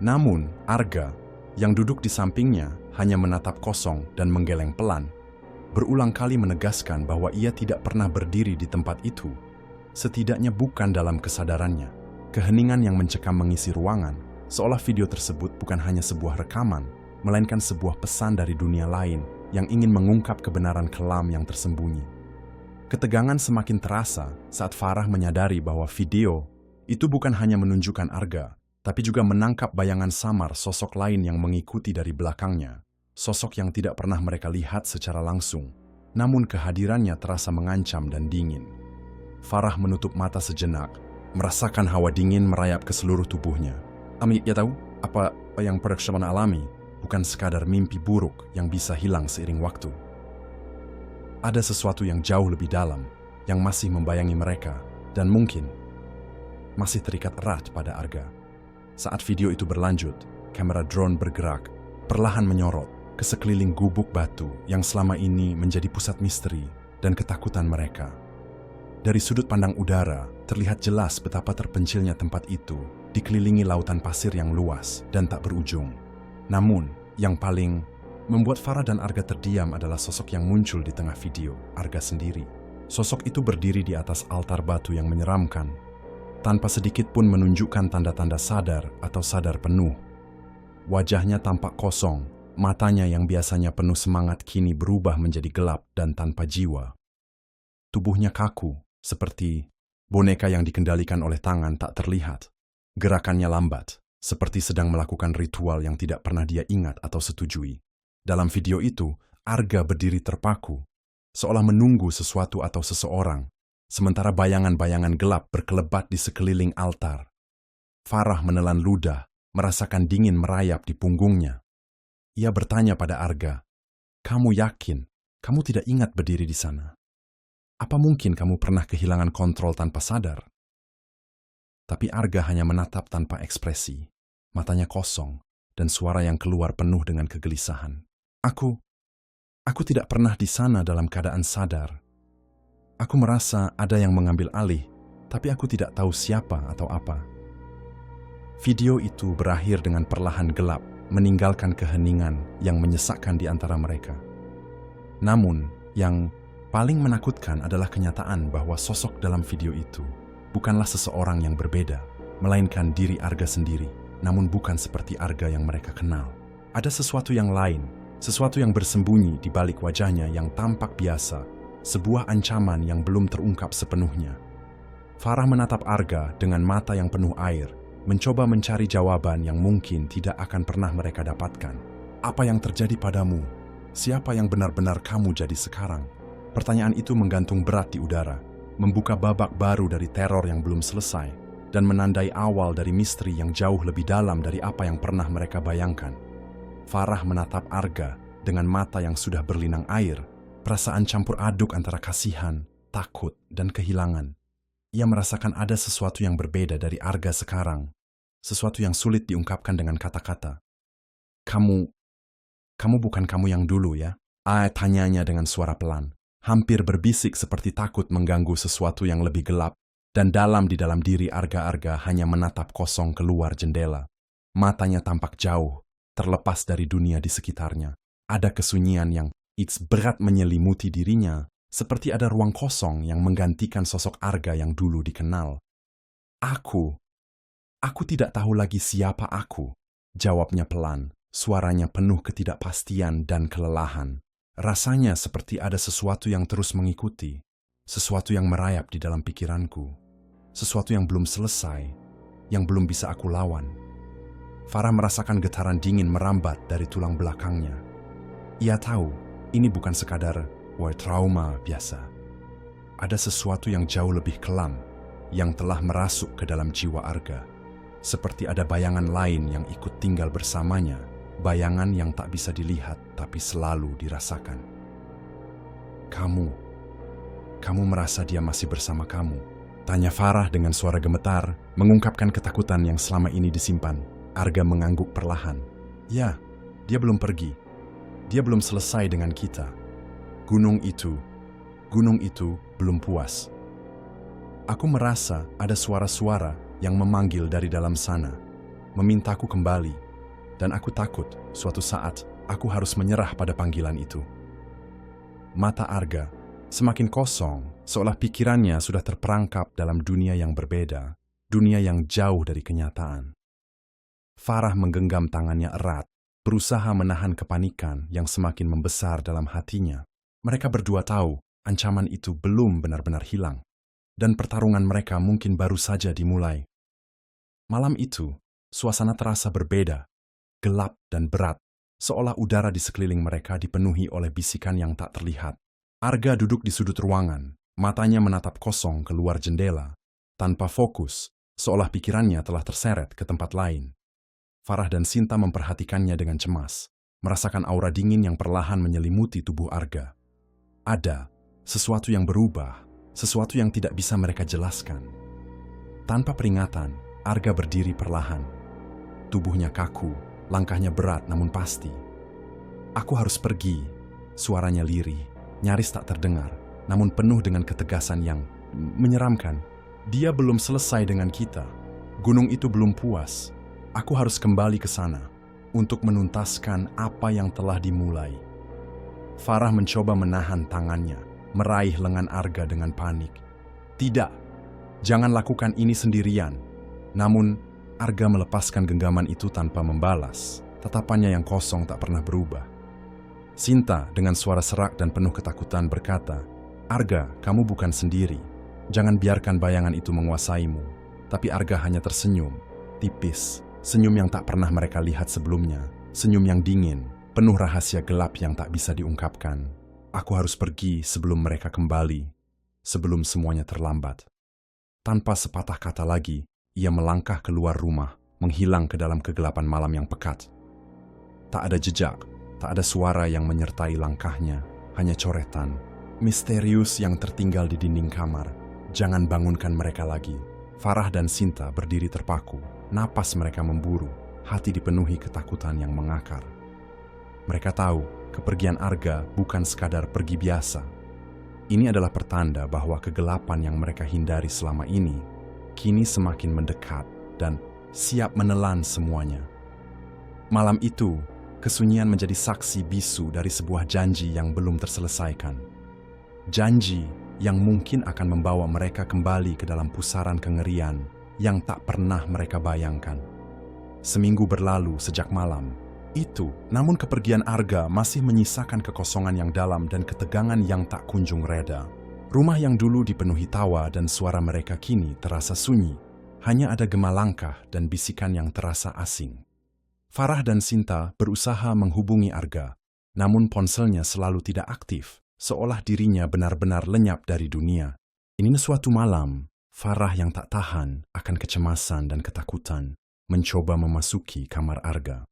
Namun, Arga yang duduk di sampingnya hanya menatap kosong dan menggeleng pelan, berulang kali menegaskan bahwa ia tidak pernah berdiri di tempat itu, setidaknya bukan dalam kesadarannya. Keheningan yang mencekam mengisi ruangan, seolah video tersebut bukan hanya sebuah rekaman, melainkan sebuah pesan dari dunia lain yang ingin mengungkap kebenaran kelam yang tersembunyi. Ketegangan semakin terasa saat Farah menyadari bahwa video itu bukan hanya menunjukkan Arga, tapi juga menangkap bayangan samar sosok lain yang mengikuti dari belakangnya. Sosok yang tidak pernah mereka lihat secara langsung, namun kehadirannya terasa mengancam dan dingin. Farah menutup mata sejenak, merasakan hawa dingin merayap ke seluruh tubuhnya. Ya tahu, apa yang Perkshaman alami bukan sekadar mimpi buruk yang bisa hilang seiring waktu. Ada sesuatu yang jauh lebih dalam, yang masih membayangi mereka, dan mungkin masih terikat erat pada Arga. Saat video itu berlanjut, kamera drone bergerak, perlahan menyorot ke sekeliling gubuk batu yang selama ini menjadi pusat misteri dan ketakutan mereka. Dari sudut pandang udara, terlihat jelas betapa terpencilnya tempat itu, dikelilingi lautan pasir yang luas dan tak berujung. Namun, yang paling membuat Farah dan Arga terdiam adalah sosok yang muncul di tengah video, Arga sendiri. Sosok itu berdiri di atas altar batu yang menyeramkan, tanpa sedikit pun menunjukkan tanda-tanda sadar atau sadar penuh. Wajahnya tampak kosong, matanya yang biasanya penuh semangat kini berubah menjadi gelap dan tanpa jiwa. Tubuhnya kaku, seperti boneka yang dikendalikan oleh tangan tak terlihat. Gerakannya lambat, seperti sedang melakukan ritual yang tidak pernah dia ingat atau setujui. Dalam video itu, Arga berdiri terpaku, seolah menunggu sesuatu atau seseorang, sementara bayangan-bayangan gelap berkelebat di sekeliling altar. Farah menelan ludah, merasakan dingin merayap di punggungnya. Ia bertanya pada Arga, "Kamu yakin kamu tidak ingat berdiri di sana? Apa mungkin kamu pernah kehilangan kontrol tanpa sadar?" Tapi Arga hanya menatap tanpa ekspresi. Matanya kosong, dan suara yang keluar penuh dengan kegelisahan. Aku tidak pernah di sana dalam keadaan sadar. Aku merasa ada yang mengambil alih, tapi aku tidak tahu siapa atau apa. Video itu berakhir dengan perlahan gelap, meninggalkan keheningan yang menyesakkan di antara mereka. Namun, yang paling menakutkan adalah kenyataan bahwa sosok dalam video itu bukanlah seseorang yang berbeda, melainkan diri Arga sendiri, namun bukan seperti Arga yang mereka kenal. Ada sesuatu yang lain, sesuatu yang bersembunyi di balik wajahnya yang tampak biasa, sebuah ancaman yang belum terungkap sepenuhnya. Farah menatap Arga dengan mata yang penuh air, mencoba mencari jawaban yang mungkin tidak akan pernah mereka dapatkan. Apa yang terjadi padamu? Siapa yang benar-benar kamu jadi sekarang? Pertanyaan itu menggantung berat di udara, membuka babak baru dari teror yang belum selesai, dan menandai awal dari misteri yang jauh lebih dalam dari apa yang pernah mereka bayangkan. Farah menatap Arga dengan mata yang sudah berlinang air, perasaan campur aduk antara kasihan, takut, dan kehilangan. Ia merasakan ada sesuatu yang berbeda dari Arga sekarang, sesuatu yang sulit diungkapkan dengan kata-kata. Kamu bukan kamu yang dulu ya? Tanyanya dengan suara pelan, hampir berbisik seperti takut mengganggu sesuatu yang lebih gelap, dan dalam di dalam diri Arga hanya menatap kosong keluar jendela. Matanya tampak jauh, terlepas dari dunia di sekitarnya. Ada kesunyian yang berat menyelimuti dirinya, seperti ada ruang kosong yang menggantikan sosok Arga yang dulu dikenal. Aku tidak tahu lagi siapa aku, jawabnya pelan, suaranya penuh ketidakpastian dan kelelahan. Rasanya seperti ada sesuatu yang terus mengikuti, sesuatu yang merayap di dalam pikiranku, sesuatu yang belum selesai, yang belum bisa aku lawan. Farah merasakan getaran dingin merambat dari tulang belakangnya. Ia tahu ini bukan sekadar trauma biasa. Ada sesuatu yang jauh lebih kelam yang telah merasuk ke dalam jiwa Arga. Seperti ada bayangan lain yang ikut tinggal bersamanya. Bayangan yang tak bisa dilihat tapi selalu dirasakan. Kamu merasa dia masih bersama kamu? Tanya Farah dengan suara gemetar, mengungkapkan ketakutan yang selama ini disimpan. Arga mengangguk perlahan. Ya, dia belum pergi. Dia belum selesai dengan kita. Gunung itu belum puas. Aku merasa ada suara-suara yang memanggil dari dalam sana, memintaku kembali. Dan aku takut suatu saat aku harus menyerah pada panggilan itu. Mata Arga semakin kosong, seolah pikirannya sudah terperangkap dalam dunia yang berbeda, dunia yang jauh dari kenyataan. Farah menggenggam tangannya erat, berusaha menahan kepanikan yang semakin membesar dalam hatinya. Mereka berdua tahu ancaman itu belum benar-benar hilang, dan pertarungan mereka mungkin baru saja dimulai. Malam itu, suasana terasa berbeda. Gelap dan berat, seolah udara di sekeliling mereka dipenuhi oleh bisikan yang tak terlihat. Arga duduk di sudut ruangan, matanya menatap kosong keluar jendela, tanpa fokus, seolah pikirannya telah terseret ke tempat lain. Farah dan Sinta memperhatikannya dengan cemas, merasakan aura dingin yang perlahan menyelimuti tubuh Arga. Ada sesuatu yang berubah, sesuatu yang tidak bisa mereka jelaskan. Tanpa peringatan, Arga berdiri perlahan. Tubuhnya kaku, langkahnya berat namun pasti. Aku harus pergi, suaranya lirih, nyaris tak terdengar, namun penuh dengan ketegasan yang menyeramkan. Dia belum selesai dengan kita. Gunung itu belum puas. Aku harus kembali ke sana untuk menuntaskan apa yang telah dimulai. Farah mencoba menahan tangannya, meraih lengan Arga dengan panik. Tidak, jangan lakukan ini sendirian. Namun, Arga melepaskan genggaman itu tanpa membalas. Tatapannya yang kosong tak pernah berubah. Sinta dengan suara serak dan penuh ketakutan berkata, Arga, kamu bukan sendiri. Jangan biarkan bayangan itu menguasaimu. Tapi Arga hanya tersenyum, tipis. Senyum yang tak pernah mereka lihat sebelumnya. Senyum yang dingin, penuh rahasia gelap yang tak bisa diungkapkan. Aku harus pergi sebelum mereka kembali. Sebelum semuanya terlambat. Tanpa sepatah kata lagi, ia melangkah keluar rumah, menghilang ke dalam kegelapan malam yang pekat. Tak ada jejak, tak ada suara yang menyertai langkahnya, hanya coretan misterius yang tertinggal di dinding kamar. Jangan bangunkan mereka lagi. Farah dan Sinta berdiri terpaku, napas mereka memburu, hati dipenuhi ketakutan yang mengakar. Mereka tahu kepergian Arga bukan sekadar pergi biasa. Ini adalah pertanda bahwa kegelapan yang mereka hindari selama ini kini semakin mendekat dan siap menelan semuanya. Malam itu, kesunyian menjadi saksi bisu dari sebuah janji yang belum terselesaikan. Janji yang mungkin akan membawa mereka kembali ke dalam pusaran kengerian yang tak pernah mereka bayangkan. Seminggu berlalu sejak malam itu, namun kepergian Arga masih menyisakan kekosongan yang dalam dan ketegangan yang tak kunjung reda. Rumah yang dulu dipenuhi tawa dan suara mereka kini terasa sunyi. Hanya ada gema langkah dan bisikan yang terasa asing. Farah dan Sinta berusaha menghubungi Arga, namun ponselnya selalu tidak aktif, seolah dirinya benar-benar lenyap dari dunia. Ini suatu malam, Farah yang tak tahan akan kecemasan dan ketakutan mencoba memasuki kamar Arga.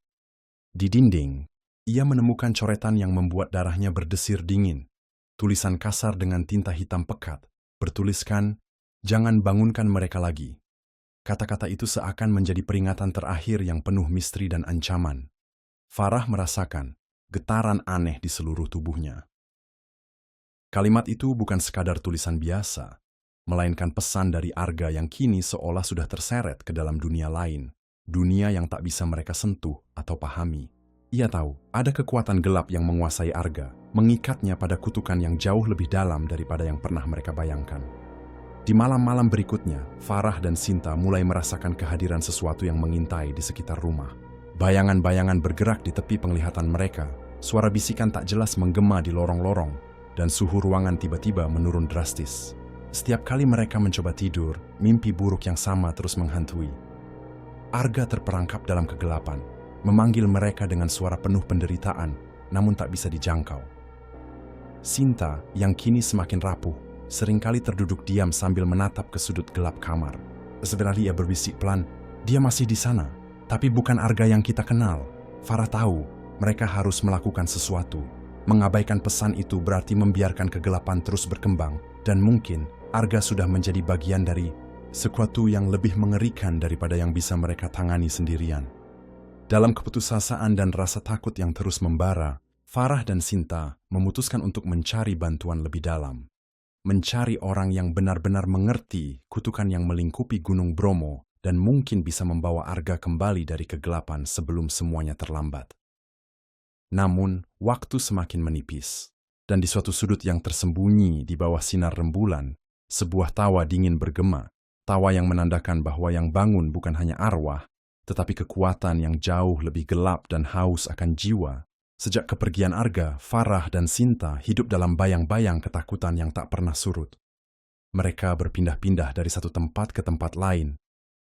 Di dinding, ia menemukan coretan yang membuat darahnya berdesir dingin. Tulisan kasar dengan tinta hitam pekat, bertuliskan, "Jangan bangunkan mereka lagi." Kata-kata itu seakan menjadi peringatan terakhir yang penuh misteri dan ancaman. Farah merasakan getaran aneh di seluruh tubuhnya. Kalimat itu bukan sekadar tulisan biasa, melainkan pesan dari Arga yang kini seolah sudah terseret ke dalam dunia lain. Dunia yang tak bisa mereka sentuh atau pahami. Ia tahu ada kekuatan gelap yang menguasai Arga, mengikatnya pada kutukan yang jauh lebih dalam daripada yang pernah mereka bayangkan. Di malam-malam berikutnya, Farah dan Sinta mulai merasakan kehadiran sesuatu yang mengintai di sekitar rumah. Bayangan-bayangan bergerak di tepi penglihatan mereka, suara bisikan tak jelas menggema di lorong-lorong, dan suhu ruangan tiba-tiba menurun drastis. Setiap kali mereka mencoba tidur, mimpi buruk yang sama terus menghantui. Arga terperangkap dalam kegelapan, memanggil mereka dengan suara penuh penderitaan, namun tak bisa dijangkau. Sinta, yang kini semakin rapuh, seringkali terduduk diam sambil menatap ke sudut gelap kamar. Sebenarnya ia berbisik pelan, "Dia masih di sana, tapi bukan Arga yang kita kenal." Farah tahu, mereka harus melakukan sesuatu. Mengabaikan pesan itu berarti membiarkan kegelapan terus berkembang, dan mungkin Arga sudah menjadi bagian dari sesuatu yang lebih mengerikan daripada yang bisa mereka tangani sendirian. Dalam keputusasaan dan rasa takut yang terus membara, Farah dan Sinta memutuskan untuk mencari bantuan lebih dalam. Mencari orang yang benar-benar mengerti kutukan yang melingkupi Gunung Bromo dan mungkin bisa membawa Arga kembali dari kegelapan sebelum semuanya terlambat. Namun, waktu semakin menipis, dan di suatu sudut yang tersembunyi di bawah sinar rembulan, sebuah tawa dingin bergema. Tawa yang menandakan bahwa yang bangun bukan hanya arwah, tetapi kekuatan yang jauh lebih gelap dan haus akan jiwa. Sejak kepergian Arga, Farah dan Sinta hidup dalam bayang-bayang ketakutan yang tak pernah surut. Mereka berpindah-pindah dari satu tempat ke tempat lain,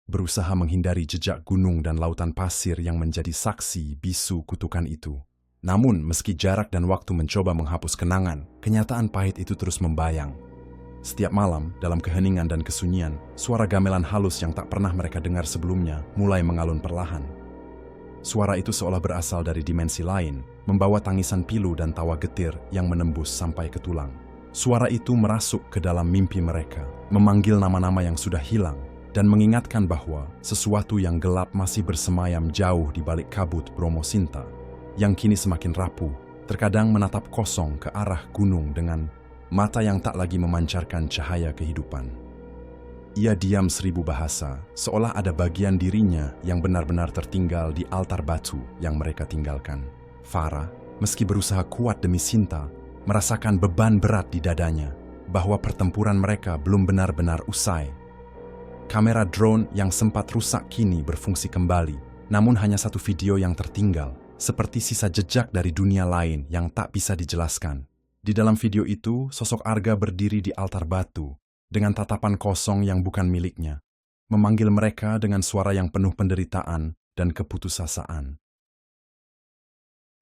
berusaha menghindari jejak gunung dan lautan pasir yang menjadi saksi bisu kutukan itu. Namun, meski jarak dan waktu mencoba menghapus kenangan, kenyataan pahit itu terus membayang. Setiap malam, dalam keheningan dan kesunyian, suara gamelan halus yang tak pernah mereka dengar sebelumnya mulai mengalun perlahan. Suara itu seolah berasal dari dimensi lain, membawa tangisan pilu dan tawa getir yang menembus sampai ke tulang. Suara itu merasuk ke dalam mimpi mereka, memanggil nama-nama yang sudah hilang, dan mengingatkan bahwa sesuatu yang gelap masih bersemayam jauh di balik kabut Bromo Sinta, yang kini semakin rapuh, terkadang menatap kosong ke arah gunung dengan mata yang tak lagi memancarkan cahaya kehidupan. Ia diam 1000 bahasa, seolah ada bagian dirinya yang benar-benar tertinggal di altar batu yang mereka tinggalkan. Farah, meski berusaha kuat demi Sinta, merasakan beban berat di dadanya, bahwa pertempuran mereka belum benar-benar usai. Kamera drone yang sempat rusak kini berfungsi kembali, namun hanya satu video yang tertinggal, seperti sisa jejak dari dunia lain yang tak bisa dijelaskan. Di dalam video itu, sosok Arga berdiri di altar batu, dengan tatapan kosong yang bukan miliknya, memanggil mereka dengan suara yang penuh penderitaan dan keputusasaan.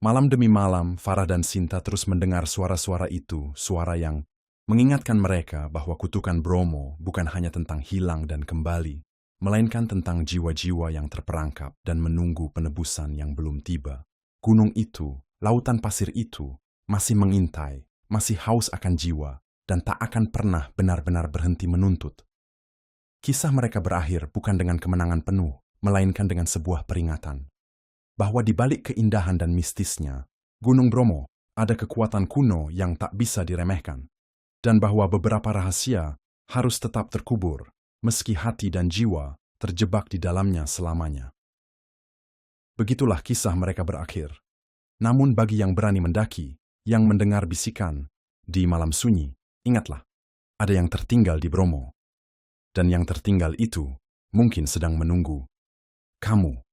Malam demi malam, Farah dan Sinta terus mendengar suara-suara itu, suara yang mengingatkan mereka bahwa kutukan Bromo bukan hanya tentang hilang dan kembali, melainkan tentang jiwa-jiwa yang terperangkap dan menunggu penebusan yang belum tiba. Gunung itu, lautan pasir itu, masih mengintai, masih haus akan jiwa, dan tak akan pernah benar-benar berhenti menuntut. Kisah mereka berakhir bukan dengan kemenangan penuh, melainkan dengan sebuah peringatan. Bahwa di balik keindahan dan mistisnya, Gunung Bromo ada kekuatan kuno yang tak bisa diremehkan. Dan bahwa beberapa rahasia harus tetap terkubur, meski hati dan jiwa terjebak di dalamnya selamanya. Begitulah kisah mereka berakhir. Namun bagi yang berani mendaki, yang mendengar bisikan di malam sunyi, ingatlah, ada yang tertinggal di Bromo. Dan yang tertinggal itu mungkin sedang menunggu kamu.